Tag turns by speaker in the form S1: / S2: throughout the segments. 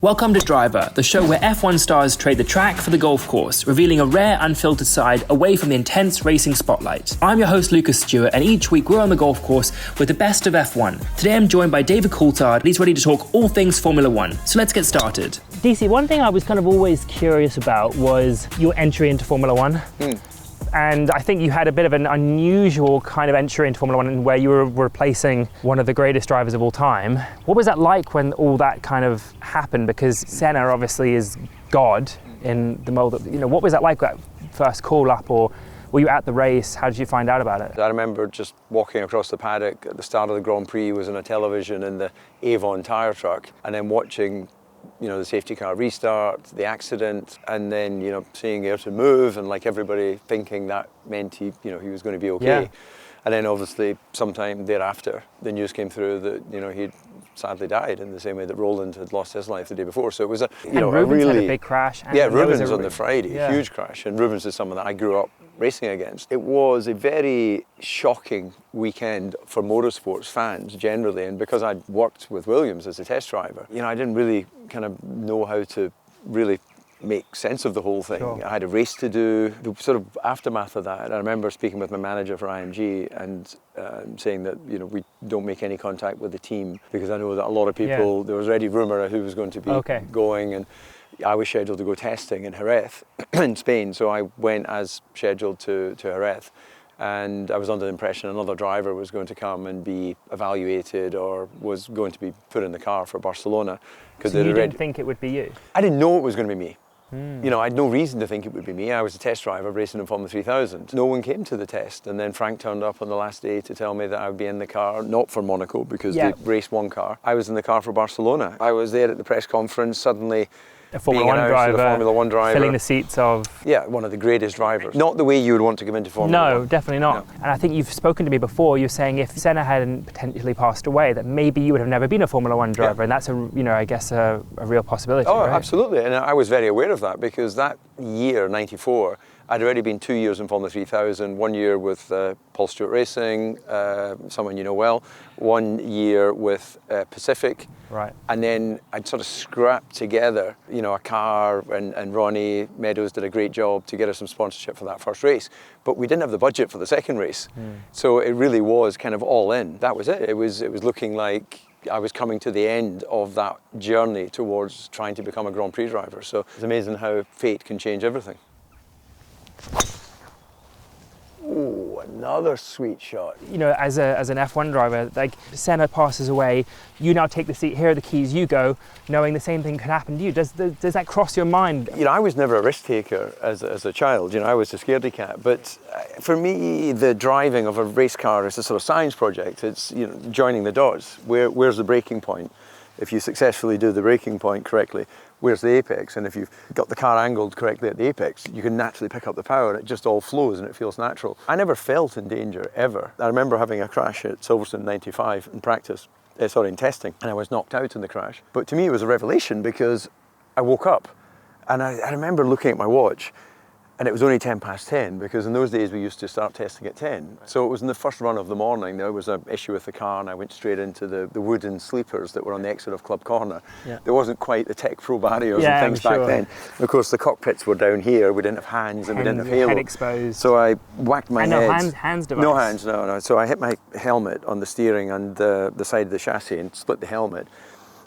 S1: Welcome to Driver, the show where F1 stars trade the track for the golf course, revealing a rare, unfiltered side away from the intense racing spotlight. I'm your host, Lucas Stewart, and each week we're on the golf course with the best of F1. Today I'm joined by David Coulthard, and he's ready to talk all things Formula One. So let's get started.
S2: DC, one thing I was kind of always curious about was your entry into Formula One. And I think you had a bit of an unusual kind of entry into Formula One where you were replacing one of the greatest drivers of all time. What was that like when all that kind of happened? Because Senna obviously is God in the mold. What was that like, that first call up, or were you at the race? How did you find out about it?
S3: I remember just walking across the paddock at the start of the Grand Prix, was on a television in the Avon tyre truck, and then watching the safety car restart, the accident, and then, seeing Ayrton move, and like everybody thinking that meant he was going to be okay.
S2: Yeah.
S3: And then obviously sometime thereafter, the news came through that, he'd sadly died in the same way that Roland had lost his life the day before. So it was
S2: Rubens had a big crash.
S3: Yeah, Rubens on the Friday, huge crash. And Rubens is someone that I grew up racing against. It was a very shocking weekend for motorsports fans generally, and because I'd worked with Williams as a test driver, I didn't really kind of know how to really make sense of the whole thing. Sure. I had a race to do. The sort of aftermath of that, I remember speaking with my manager for IMG and saying that we don't make any contact with the team, because I know that a lot of people, there was already rumour of who was going to be going, and I was scheduled to go testing in Jerez in Spain, so I went as scheduled to Jerez, and I was under the impression another driver was going to come and be evaluated or was going to be put in the car for Barcelona.
S2: So you didn't think it would be you?
S3: I didn't know it was going to be me. I had no reason to think it would be me. I was a test driver racing in Formula 3000. No one came to the test, and then Frank turned up on the last day to tell me that I would be in the car, not for Monaco because they raced one car. I was in the car for Barcelona. I was there at the press conference, suddenly
S2: a Formula One driver, filling the seats of...
S3: Yeah, one of the greatest drivers. Not the way you would want to come into Formula One.
S2: No, definitely not. No. And I think you've spoken to me before, you're saying if Senna hadn't potentially passed away, that maybe you would have never been a Formula One driver, and that's a real possibility.
S3: Oh,
S2: right?
S3: Absolutely, and I was very aware of that, because that year, 94, I'd already been 2 years in Formula 3000, 1 year with Paul Stewart Racing, someone you know well, 1 year with Pacific,
S2: right.
S3: And then I'd sort of scrapped together, a car, and Ronnie Meadows did a great job to get us some sponsorship for that first race, but we didn't have the budget for the second race, so it really was kind of all in. That was it. It was looking like I was coming to the end of that journey towards trying to become a Grand Prix driver. So it's amazing how fate can change everything. Oh, another sweet shot.
S2: As an F1 driver, like Senna passes away, you now take the seat, here are the keys, you go, knowing the same thing could happen to you. Does that cross your mind? I
S3: was never a risk taker as a child. I was a scaredy cat. But for me, the driving of a race car is a sort of science project. It's joining the dots. Where's the braking point? If you successfully do the braking point correctly, where's the apex? And if you've got the car angled correctly at the apex, you can naturally pick up the power. It just all flows and it feels natural. I never felt in danger, ever. I remember having a crash at Silverstone 95 in practice, in testing, and I was knocked out in the crash. But to me it was a revelation, because I woke up and I remember looking at my watch, and it was only 10 past 10, because in those days we used to start testing at 10. So it was in the first run of the morning, there was an issue with the car, and I went straight into the wooden sleepers that were on the exit of Club Corner. Yeah. There wasn't quite the Tech Pro barriers and things back then. And of course the cockpits were down here, we didn't have hands and we didn't have halo.
S2: Head exposed.
S3: So I whacked my head.
S2: No hands device.
S3: No hands, no. So I hit my helmet on the steering and the side of the chassis and split the helmet.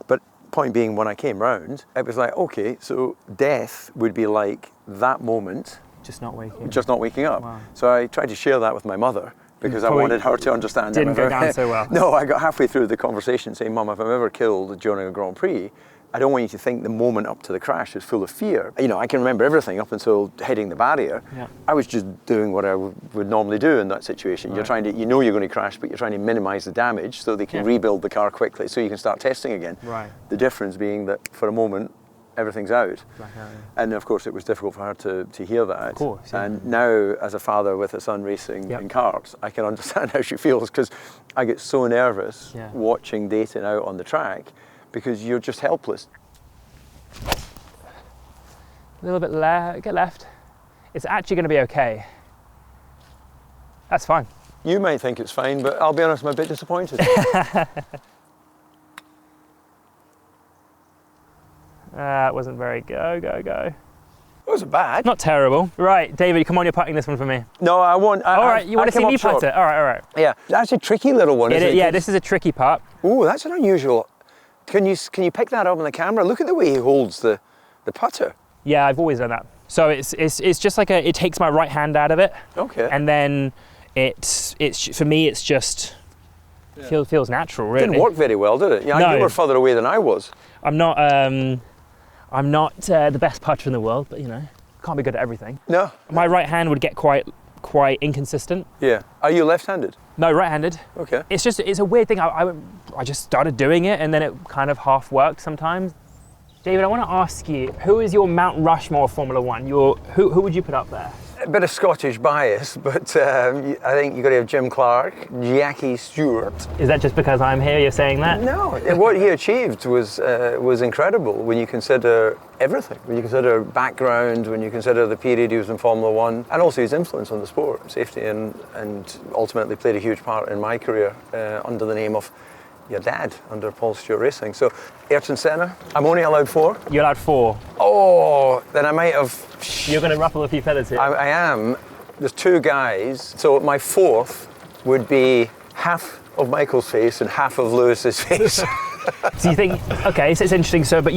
S3: But point being, when I came round, it was like, okay, so death would be like that moment.
S2: Just not waking up.
S3: Wow. So I tried to share that with my mother, because I wanted her to understand.
S2: Didn't go down so well.
S3: No, I got halfway through the conversation saying, Mum, if I'm ever killed during a Grand Prix, I don't want you to think the moment up to the crash is full of fear. I can remember everything up until hitting the barrier. Yeah. I was just doing what I would normally do in that situation. Right. You're trying to, you're going to crash, but you're trying to minimize the damage so they can rebuild the car quickly so you can start testing again.
S2: Right.
S3: The difference being that for a moment, everything's out. And of course it was difficult for her to hear that.
S2: Of course, yeah.
S3: And now, as a father with a son racing in karts, I can understand how she feels, because I get so nervous watching Dayton out on the track, because you're just helpless.
S2: A little bit get left. It's actually going to be okay. That's fine.
S3: You might think it's fine, but I'll be honest, I'm a bit disappointed.
S2: It wasn't very go.
S3: It wasn't bad.
S2: Not terrible. Right, David, come on, you're putting this one for me.
S3: No, I won't.
S2: All right, you want to see me putt it? All right.
S3: Yeah, that's a tricky little one, isn't it?
S2: Yeah, this is a tricky putt.
S3: Oh, that's an unusual. Can you pick that up on the camera? Look at the way he holds the putter.
S2: Yeah, I've always done that. So it's just like it takes my right hand out of it.
S3: Okay.
S2: And then it's for me it's just feels natural, really.
S3: Didn't work very well, did it? Yeah,
S2: No.
S3: you were further away than I was.
S2: I'm not the best putter in the world, but you know, can't be good at everything.
S3: No.
S2: My right hand would get quite inconsistent.
S3: Yeah. Are you left-handed?
S2: No, right-handed.
S3: Okay.
S2: It's a weird thing. I just started doing it, and then it kind of half worked sometimes. David, I want to ask you, who is your Mount Rushmore of Formula One? Who would you put up there?
S3: A bit of Scottish bias, but I think you've got to have Jim Clark, Jackie Stewart.
S2: Is that just because I'm here you're saying that?
S3: No, what he achieved was incredible when you consider everything. When you consider background, when you consider the period he was in Formula One, and also his influence on the sport, safety, and ultimately played a huge part in my career under the name of your dad, under Paul Stewart Racing. So, Ayrton Senna, I'm only allowed 4.
S2: You're allowed 4.
S3: Oh, then I might have...
S2: You're going to ruffle a few feathers here.
S3: I am. There's 2 guys. So my 4th would be half of Michael's face and half of Lewis's face.
S2: So you think, okay, so it's interesting, but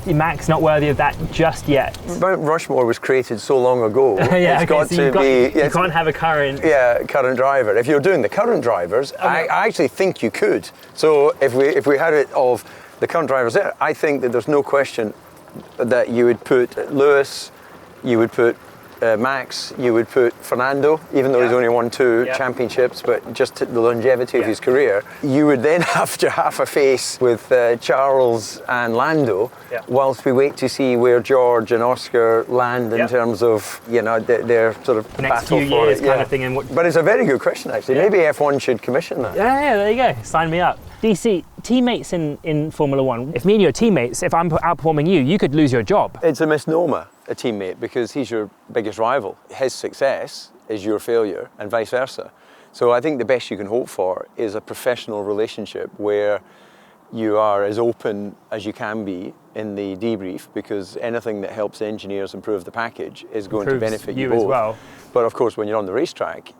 S2: Mac's not worthy of that just yet.
S3: Mount Rushmore was created so long ago.
S2: Yeah,
S3: it's got to be...
S2: You can't have a current...
S3: Yeah, current driver. If you're doing the current drivers, I actually think you could. So if we had it of the current drivers there, I think that there's no question that you would put Lewis, you would put Max, you would put Fernando, even though he's only won 2 championships, but just the longevity of his career. You would then have to have a face with Charles and Lando, whilst we wait to see where George and Oscar land in terms of, you know, their sort of
S2: next
S3: battle
S2: few
S3: for
S2: years
S3: it.
S2: kind of thing.
S3: But it's a very good question, actually. Maybe F1 should commission that.
S2: Yeah, there you go. Sign me up. DC, teammates in Formula One. If me and you are teammates, if I'm outperforming you, you could lose your job.
S3: It's a misnomer, a teammate, because he's your biggest rival. His success is your failure, and vice versa. So I think the best you can hope for is a professional relationship where you are as open as you can be in the debrief, because anything that helps engineers improve the package is going to benefit you both.
S2: as well.
S3: But of course, when you're on the racetrack,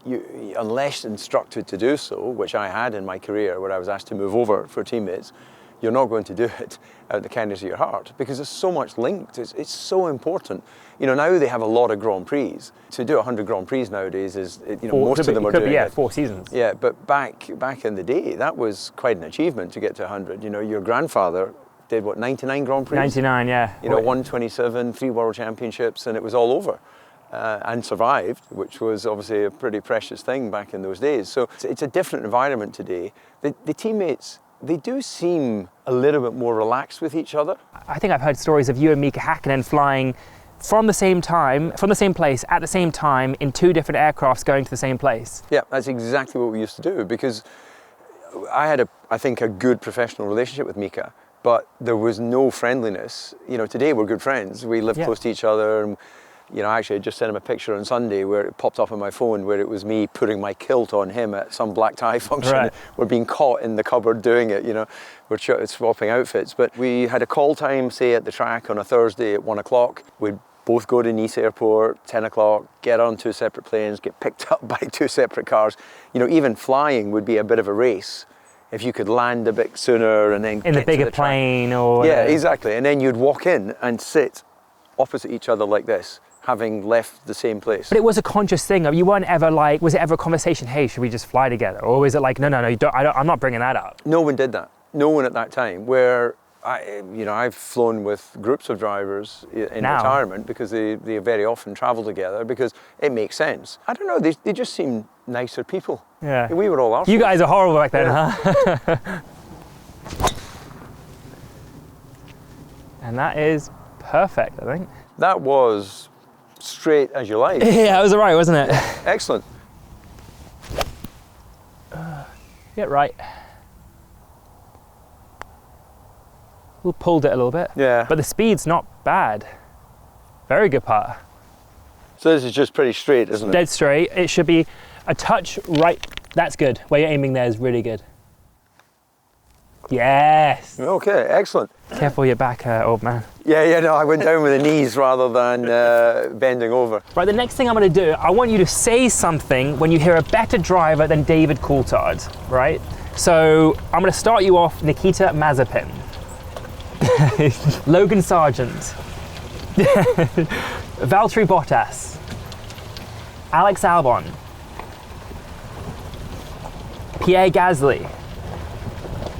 S3: unless instructed to do so, which I had in my career where I was asked to move over for teammates, you're not going to do it out of the kindness of your heart, because there's so much linked. It's so important. You know, now they have a lot of Grand Prix. To do 100 Grand Prix nowadays is, you know, most of them are doing it.
S2: 4 seasons.
S3: Yeah, but back in the day, that was quite an achievement to get to 100. You know, your grandfather did, 99 Grand Prix?
S2: 99, yeah.
S3: You know, 127, 3 World Championships, and it was all over. And survived, which was obviously a pretty precious thing back in those days. So it's a different environment today. The teammates, they do seem a little bit more relaxed with each other.
S2: I think I've heard stories of you and Mika Häkkinen flying from the same place, at the same time, in 2 different aircrafts going to the same place.
S3: Yeah, that's exactly what we used to do, because I had, I think, a good professional relationship with Mika, but there was no friendliness. You know, today we're good friends. We live close to each other, and you know, actually I just sent him a picture on Sunday where it popped up on my phone where it was me putting my kilt on him at some black tie function.
S2: Right.
S3: We're being caught in the cupboard doing it, you know. We're swapping outfits. But we had a call time, say, at the track on a Thursday at 1 o'clock. We'd both go to Nice Airport, 10 o'clock, get on 2 separate planes, get picked up by 2 separate cars. You know, even flying would be a bit of a race. If you could land a bit sooner and then
S2: in the bigger plane or...
S3: Yeah, exactly. And then you'd walk in and sit opposite each other like this, having left the same place.
S2: But it was a conscious thing. You weren't ever like, was it ever a conversation, hey, should we just fly together? Or was it like, no, I'm not bringing that up?
S3: No one did that. No one at that time. Where, I've flown with groups of drivers in retirement because they very often travel together because it makes sense. I don't know, they just seem nicer people.
S2: Yeah.
S3: We were all arseholes.
S2: You guys are horrible back then, huh? And that is perfect, I think.
S3: That was straight as you like.
S2: Yeah, it was all right, wasn't it?
S3: Excellent.
S2: Get right. We pulled it a little bit.
S3: Yeah.
S2: But the speed's not bad. Very good putt.
S3: So this is just pretty straight, isn't it?
S2: Dead straight. It should be a touch right. That's good. Where you're aiming there is really good. Yes.
S3: Okay, excellent.
S2: Careful your back, old man.
S3: Yeah, no, I went down with the knees rather than bending over.
S2: Right, the next thing I'm going to do, I want you to say something when you hear a better driver than David Coulthard, right? So I'm going to start you off, Nikita Mazepin, Logan Sargent, Valtteri Bottas, Alex Albon, Pierre Gasly,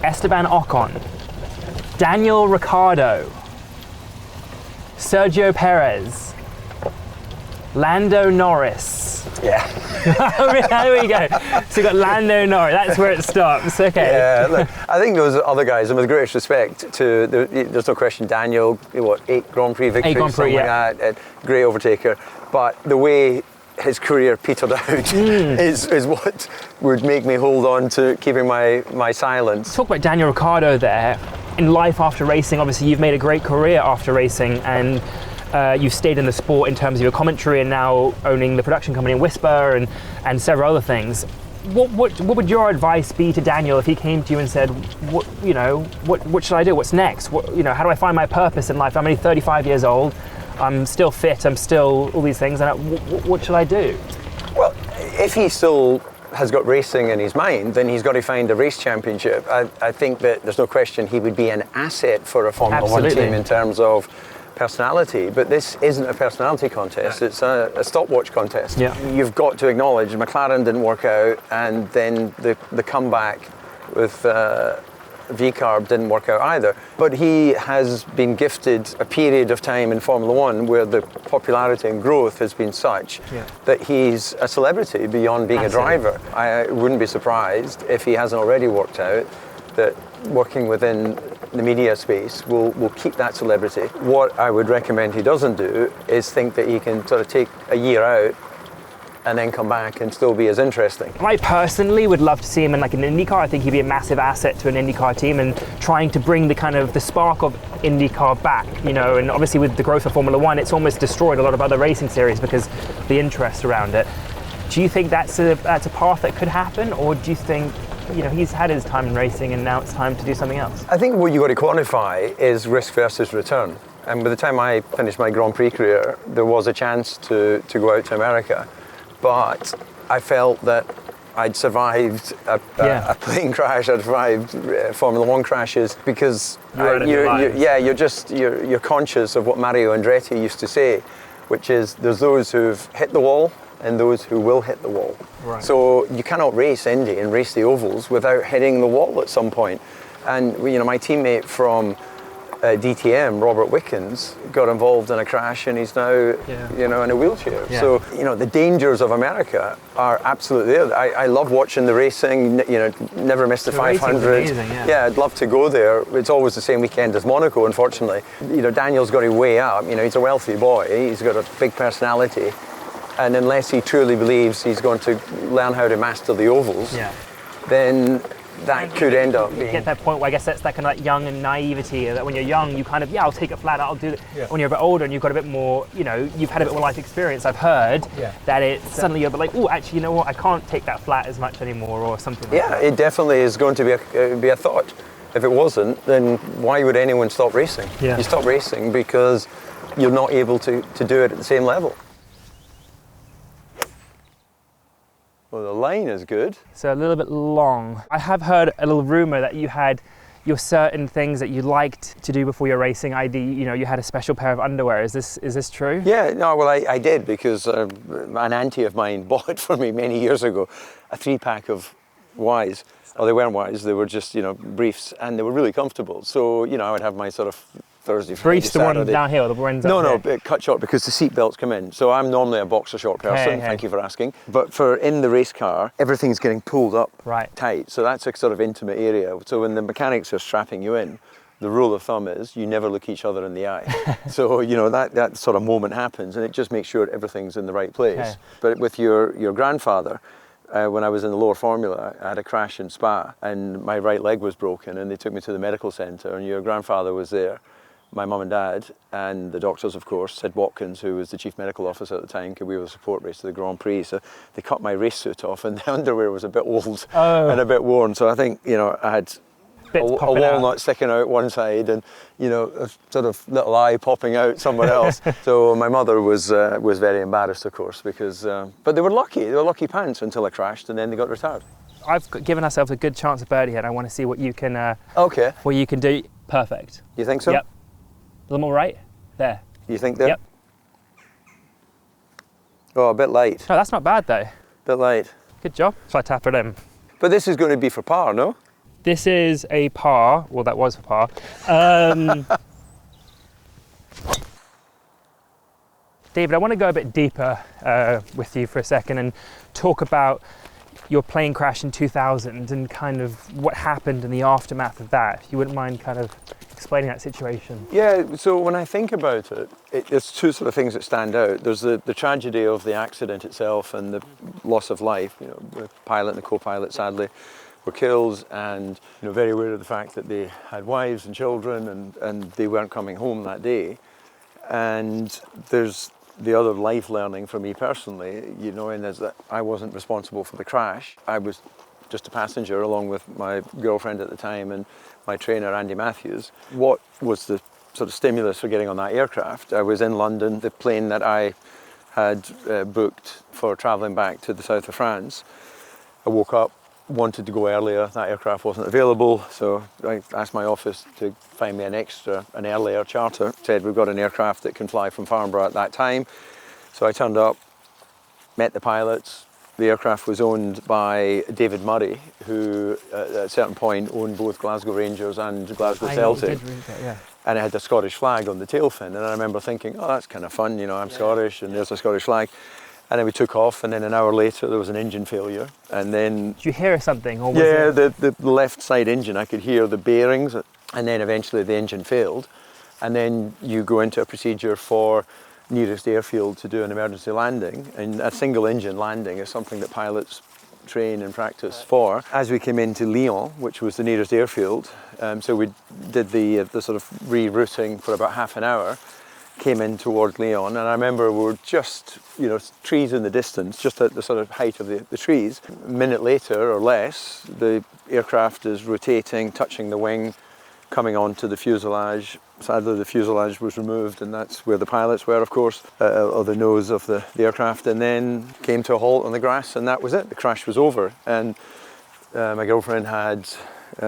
S2: Esteban Ocon, Daniel Ricciardo, Sergio Perez, Lando Norris.
S3: Yeah.
S2: There we go. So we've got Lando Norris. That's where it stops. Okay.
S3: Yeah, look, I think those other guys, and with the greatest respect to, there's no question, Daniel, 8 Grand Prix victories,
S2: 8 Grand Prix,
S3: something like that, great overtaker. But the way his career petered out is what would make me hold on to keeping my silence.
S2: Talk about Daniel Ricciardo there. In life after racing, obviously you've made a great career after racing, and you've stayed in the sport in terms of your commentary and now owning the production company in Whisper and several other things. What would your advice be to Daniel if he came to you and said, what should I do? What's next? How do I find my purpose in life? I'm only 35 years old. I'm still fit, I'm still all these things, and what should I do?
S3: Well, if he still has got racing in his mind, then he's got to find a race championship. I think that there's no question he would be an asset for a Formula One team in terms of personality, but this isn't a personality contest, it's a stopwatch contest.
S2: Yeah.
S3: You've got to acknowledge McLaren didn't work out, and then the comeback with V-Carb didn't work out either. But he has been gifted a period of time in Formula One where the popularity and growth has been such that he's a celebrity beyond being a driver. I wouldn't be surprised if he hasn't already worked out that working within the media space will keep that celebrity. What I would recommend he doesn't do is think that he can sort of take a year out and then come back and still be as interesting.
S2: I personally would love to see him in like an IndyCar. I think he'd be a massive asset to an IndyCar team and trying to bring the kind of the spark of IndyCar back, and obviously with the growth of Formula One, it's almost destroyed a lot of other racing series because the interest around it. Do you think that's a path that could happen, or do you think he's had his time in racing and now it's time to do something else?
S3: I think what you've got to quantify is risk versus return. And by the time I finished my Grand Prix career, there was a chance to go out to America. But I felt that I'd survived a plane crash, I'd survived Formula One crashes because you're conscious of what Mario Andretti used to say, which is there's those who've hit the wall and those who will hit the wall. Right. So you cannot race Indy and race the ovals without hitting the wall at some point. And my teammate from DTM, Robert Wickens, got involved in a crash and he's now in a wheelchair. Yeah. So the dangers of America are absolutely there. I love watching the racing, never missed the 500.
S2: Amazing,
S3: I'd love to go there. It's always the same weekend as Monaco, unfortunately. Daniel's got to weigh up. He's a wealthy boy, he's got a big personality, and unless he truly believes he's going to learn how to master the ovals, then that could end up being...
S2: You get that point where I guess that's that kind of like young and naivety, that when you're young you kind of, I'll take it flat, I'll do it. Yeah. When you're a bit older and you've got a bit more, you've had a bit more life experience, I've heard that it's suddenly you're like, oh, actually, you know what, I can't take that flat as much anymore or something like that.
S3: Yeah, it definitely is going to be a thought. If it wasn't, then why would anyone stop racing? Yeah. You stop racing because you're not able to do it at the same level. Well, the line is good.
S2: So a little bit long. I have heard a little rumor that you had your certain things that you liked to do before your racing. You had a special pair of underwear. Is this true?
S3: Yeah, no, well, I did because an auntie of mine bought for me many years ago a 3-pack of Ys. Oh, they weren't Ys, they were just, briefs, and they were really comfortable. So, I would have my sort of Thursday, Friday,
S2: briefs, the one down here, the ones up
S3: No, cut short because the seat belts come in. So I'm normally a boxer short person, thank you for asking. But for in the race car, everything's getting pulled up tight. So that's a sort of intimate area. So when the mechanics are strapping you in, the rule of thumb is you never look each other in the eye. So, that sort of moment happens and it just makes sure everything's in the right place. Okay. But with your grandfather, when I was in the lower formula, I had a crash in Spa and my right leg was broken and they took me to the medical centre and your grandfather was there, my mum and dad, and the doctors, of course, Sid Watkins, who was the chief medical officer at the time, because we were the support race to the Grand Prix. So they cut my race suit off and the underwear was a bit old and a bit worn. So I think, I had
S2: bits
S3: a
S2: popping out.
S3: walnut sticking out one side, and a sort of little eye popping out somewhere else. So my mother was very embarrassed, of course, because but they were lucky. They were lucky pants until I crashed, and then they got retired.
S2: I've given ourselves a good chance of birdie here, and I want to see what you can.
S3: Okay.
S2: What you can do. Perfect.
S3: You think so?
S2: Yep. A little more right. There.
S3: You think there?
S2: Yep.
S3: Oh, a bit light.
S2: No, that's not bad though.
S3: Bit light.
S2: Good job. So I tap it in.
S3: But this is going to be for par, no?
S2: This is a par. Well, that was for par. David, I want to go a bit deeper with you for a second and talk about your plane crash in 2000 and kind of what happened in the aftermath of that. If you wouldn't mind kind of explaining that situation.
S3: Yeah, so when I think about it, there's two sort of things that stand out. There's the tragedy of the accident itself and the loss of life. The pilot and the co-pilot sadly were killed, and very aware of the fact that they had wives and children, and they weren't coming home that day. And there's the other life learning for me personally, is that I wasn't responsible for the crash. I was just a passenger along with my girlfriend at the time and my trainer, Andy Matthews. What was the sort of stimulus for getting on that aircraft? I was in London, the plane that I had booked for travelling back to the south of France. I woke up, wanted to go earlier, that aircraft wasn't available, so I asked my office to find me an earlier charter. Said, we've got an aircraft that can fly from Farnborough at that time. So I turned up, met the pilots. The aircraft was owned by David Murray, who at a certain point owned both Glasgow Rangers and Glasgow Celtic.
S2: Yeah.
S3: And it had a Scottish flag on the tail fin, and I remember thinking, oh, that's kind of fun, I'm Scottish, and there's a Scottish flag. And then we took off, and then an hour later there was an engine failure. And then...
S2: Did you hear something? Or was
S3: the left side engine, I could hear the bearings, and then eventually the engine failed. And then you go into a procedure for nearest airfield to do an emergency landing, and a single engine landing is something that pilots train and practice for. As we came into Lyon, which was the nearest airfield, so we did the sort of rerouting for about half an hour, came in towards Lyon, and I remember we were just, trees in the distance, just at the sort of height of the trees. A minute later or less, the aircraft is rotating, touching the wing, coming onto the fuselage. Sadly, the fuselage was removed, and that's where the pilots were, of course, or the nose of the aircraft, and then came to a halt on the grass, and that was it. The crash was over, and my girlfriend had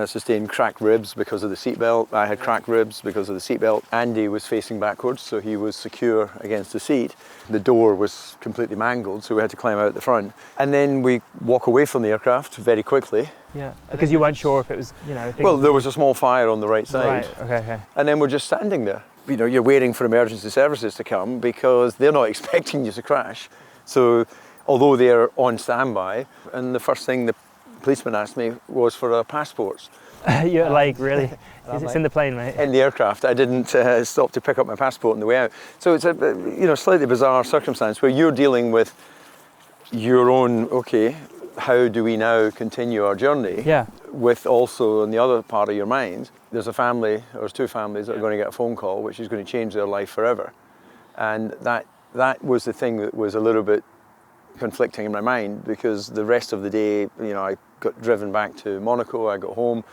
S3: sustained cracked ribs because of the seatbelt. I had cracked ribs because of the seatbelt. Andy was facing backwards, so he was secure against the seat. The door was completely mangled, so we had to climb out the front. And then we walk away from the aircraft very quickly.
S2: Yeah, because you weren't sure if it was,
S3: Well, there was a small fire on the right side.
S2: Right, okay.
S3: And then we're just standing there. You're waiting for emergency services to come because they're not expecting you to crash. So, although they're on standby, and the first thing the policeman asked me was for our passports.
S2: You're like, really? It's in the plane, mate?
S3: In the aircraft. I didn't stop to pick up my passport on the way out. So it's a slightly bizarre circumstance where you're dealing with your own, okay, how do we now continue our journey?
S2: Yeah.
S3: With also, on the other part of your mind, there's a family, or there's two families that are going to get a phone call which is going to change their life forever. And that was the thing that was a little bit conflicting in my mind, because the rest of the day, I got driven back to Monaco, I got home.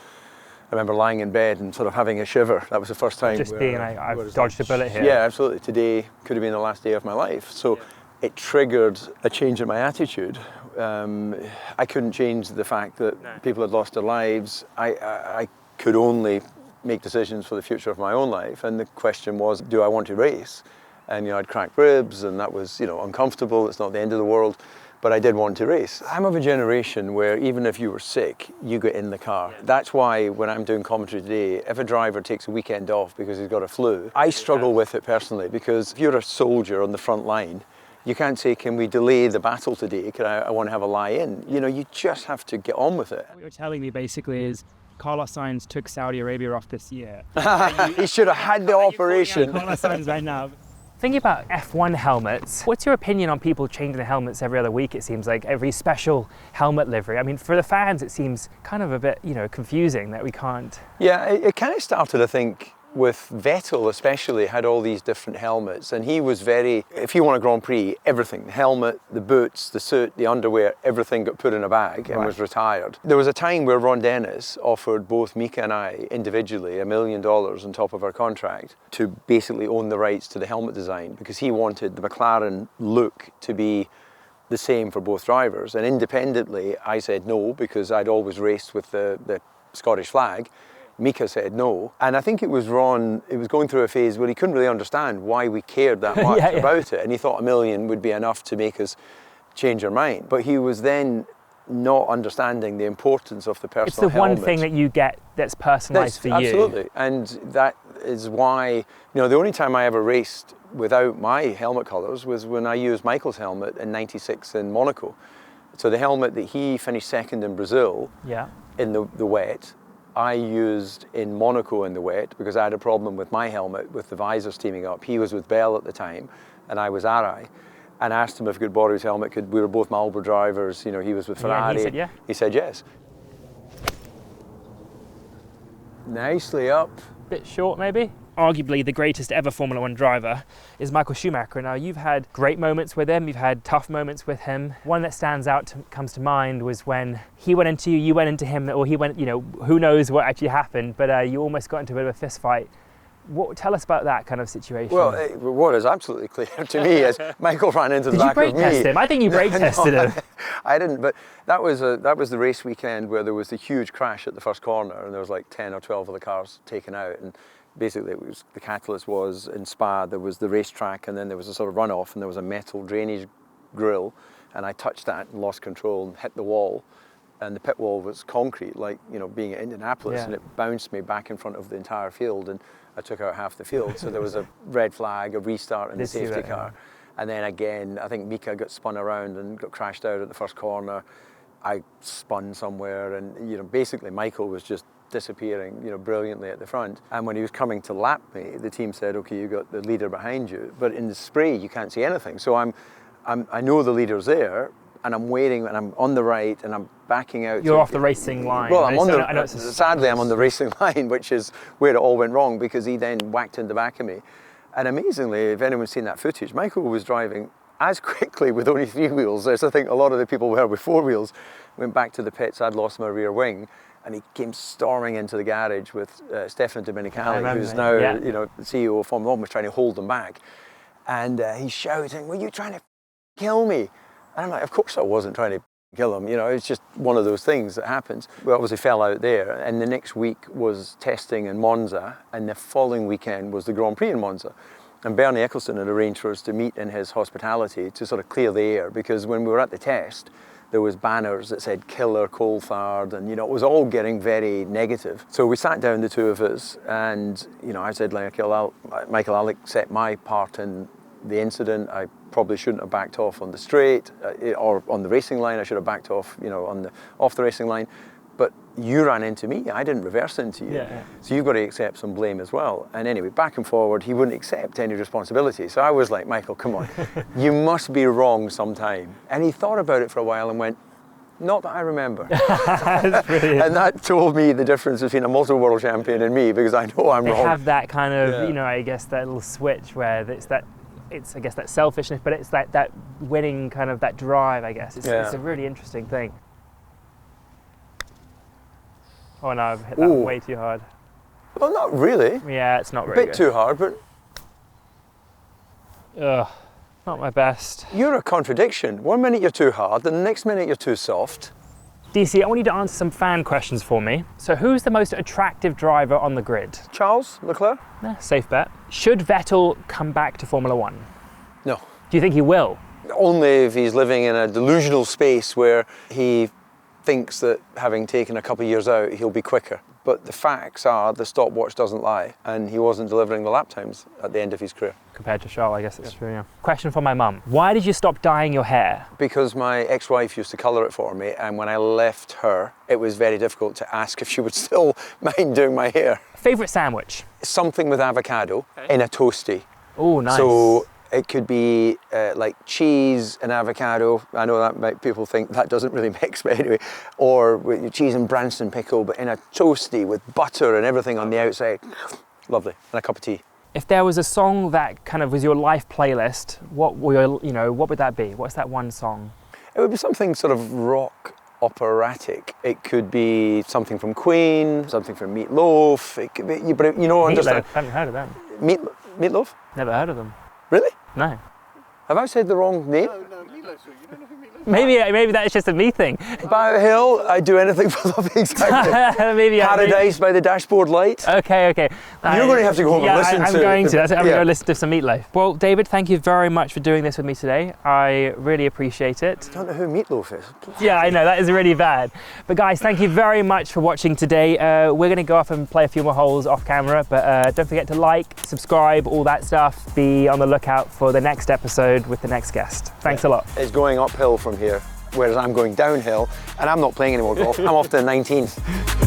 S3: I remember lying in bed and sort of having a shiver. That was the first time.
S2: Just being, I've dodged a bullet here.
S3: Yeah, absolutely. Today could have been the last day of my life. So it triggered a change in my attitude. I couldn't change the fact that people had lost their lives. I could only make decisions for the future of my own life. And the question was, do I want to race? And I'd cracked ribs, and that was uncomfortable. It's not the end of the world, but I did want to race. I'm of a generation where even if you were sick, you get in the car. That's why when I'm doing commentary today, if a driver takes a weekend off because he's got a flu, I struggle with it personally, because if you're a soldier on the front line, you can't say, can we delay the battle today? I want to have a lie-in. You just have to get on with it.
S2: What you're telling me basically is Carlos Sainz took Saudi Arabia off this year.
S3: He should have had the operation.
S2: Carlos Sainz right now. Thinking about F1 helmets, what's your opinion on people changing the helmets every other week? It seems like every special helmet livery. I mean, for the fans, it seems kind of a bit, confusing that we can't.
S3: Yeah, it kind of started, I think, with Vettel especially, had all these different helmets, and he was very, if he won a Grand Prix, everything, the helmet, the boots, the suit, the underwear, everything got put in a bag and was retired. There was a time where Ron Dennis offered both Mika and I individually $1 million on top of our contract to basically own the rights to the helmet design, because he wanted the McLaren look to be the same for both drivers. And independently, I said no, because I'd always raced with the Scottish flag. Mika said no. And I think it was Ron, it was going through a phase where he couldn't really understand why we cared that much about it. And he thought $1 million would be enough to make us change our mind. But he was then not understanding the importance of the personal helmet.
S2: It's the one thing that you get that's personalised for you.
S3: Absolutely. And that is why, you know, the only time I ever raced without my helmet colours was when I used Michael's helmet in '96 in Monaco. So the helmet that he finished second in Brazil in the wet, I used in Monaco in the wet, because I had a problem with my helmet with the visors teaming up. He was with Bell at the time and I was Arai, and asked him if he could borrow his helmet. We were both Marlboro drivers, you know, he was with Ferrari. He said yes. Nicely up.
S2: Bit short maybe? Arguably the greatest ever Formula One driver is Michael Schumacher. Now, you've had great moments with him, you've had tough moments with him. One that stands out, comes to mind, was when he went into you, you went into him, or he went, you know, who knows what actually happened, but you almost got into a bit of a fist fight. Tell us about that kind of situation.
S3: Well, what is absolutely clear to me is Michael ran into the back of me.
S2: Did you brake test him? I think you brake tested him.
S3: I didn't, but that was the race weekend where there was a huge crash at the first corner, and there was like 10 or 12 of the cars taken out, and basically it was, the catalyst was in Spa, there was the racetrack, and then there was a sort of runoff, and there was a metal drainage grill, and I touched that and lost control and hit the wall. And the pit wall was concrete, like, you know, being at Indianapolis, and it bounced me back in front of the entire field, and I took out half the field. So there was a red flag, a restart in the safety car. And then again, I think Mika got spun around and got crashed out at the first corner. I spun somewhere, and, you know, basically Michael was just disappearing, you know, brilliantly at the front. And when he was coming to lap me, the team said, okay, you got the leader behind you, but in the spray you can't see anything. So I know the leader's there, and I'm waiting, and I'm on the right, and I'm backing out.
S2: You're off the racing line.
S3: Well, sadly, I'm on the racing line, which is where it all went wrong, because he then whacked in the back of me. And amazingly, if anyone's seen that footage, Michael was driving as quickly with only 3 wheels as I think a lot of the people were with 4 wheels. Went back to the pits, I'd lost my rear wing, and he came storming into the garage with Stefano Domenicali, who's now you know, the CEO of Formula One, was trying to hold them back. And he's shouting, were you trying to kill me? And I'm like, of course I wasn't trying to kill him, you know, it's just one of those things that happens. We obviously fell out there, and the next week was testing in Monza, and the following weekend was the Grand Prix in Monza. And Bernie Ecclestone had arranged for us to meet in his hospitality to sort of clear the air, because when we were at the test, there was banners that said killer Coulthard, and, you know, it was all getting very negative. So we sat down, the two of us, and, you know, I said, like, Michael, I'll accept my part in the incident. I probably shouldn't have backed off on the straight or on the racing line. I should have backed off, you know, off the racing line. But you ran into me. I didn't reverse into you. So you've got to accept some blame as well. And anyway, back and forward, he wouldn't accept any responsibility. So I was like, Michael, come on, you must be wrong sometime. And he thought about it for a while and went, not that I remember.
S2: That's brilliant.
S3: And that told me the difference between a multiple world champion and me, because I know I'm wrong.
S2: They have that kind of, you know, I guess that little switch where it's I guess that selfishness, but it's that winning kind of, that drive, I guess. It's a really interesting thing. Oh no, I've hit that way too hard.
S3: Well, not really.
S2: Yeah, it's not
S3: very
S2: good.
S3: A bit too hard, but...
S2: Ugh, not my best.
S3: You're a contradiction. 1 minute you're too hard, the next minute you're too soft.
S2: DC, I want you to answer some fan questions for me. So who's the most attractive driver on the grid?
S3: Charles Leclerc?
S2: Safe bet. Should Vettel come back to Formula One?
S3: No.
S2: Do you think he will?
S3: Only if he's living in a delusional space where he thinks that having taken a couple of years out, he'll be quicker. But the facts are the stopwatch doesn't lie, and he wasn't delivering the lap times at the end of his career.
S2: Compared to Charles, I guess it's true, yeah. Question from my mum. Why did you stop dyeing your hair?
S3: Because my ex-wife used to colour it for me, and when I left her, it was very difficult to ask if she would still mind doing my hair.
S2: Favourite sandwich?
S3: Something with avocado in a toasty.
S2: Oh, nice.
S3: So it could be like cheese and avocado. I know that people think that doesn't really mix, but anyway. Or with cheese and Branston pickle, but in a toasty with butter and everything on the outside. Lovely. And a cup of tea.
S2: If there was a song that kind of was your life playlist, what would that be? What's that one song?
S3: It would be something sort of rock operatic. It could be something from Queen, something from Meatloaf. It could be,
S2: Meatloaf, haven't heard of them.
S3: Meatloaf?
S2: Never heard of them.
S3: Really?
S2: No.
S3: Have I said the wrong name?
S4: No, Meatloaf. You don't know who Meatloaf is?
S2: Maybe that's just a me thing.
S3: Bow Hill, I'd do anything for love, exactly.
S2: maybe
S3: Paradise by the Dashboard Light.
S2: Okay.
S3: You're going to have to go home and listen to...
S2: I'm going to go listen to some Meatloaf. Well, David, thank you very much for doing this with me today. I really appreciate it.
S3: I don't know who Meatloaf is.
S2: Yeah, I know, that is really bad. But guys, thank you very much for watching today. We're going to go off and play a few more holes off camera, but don't forget to like, subscribe, all that stuff. Be on the lookout for the next episode with the next guest. Thanks a lot.
S3: It's going uphill from here, whereas I'm going downhill, and I'm not playing any more golf. I'm off to the 19th.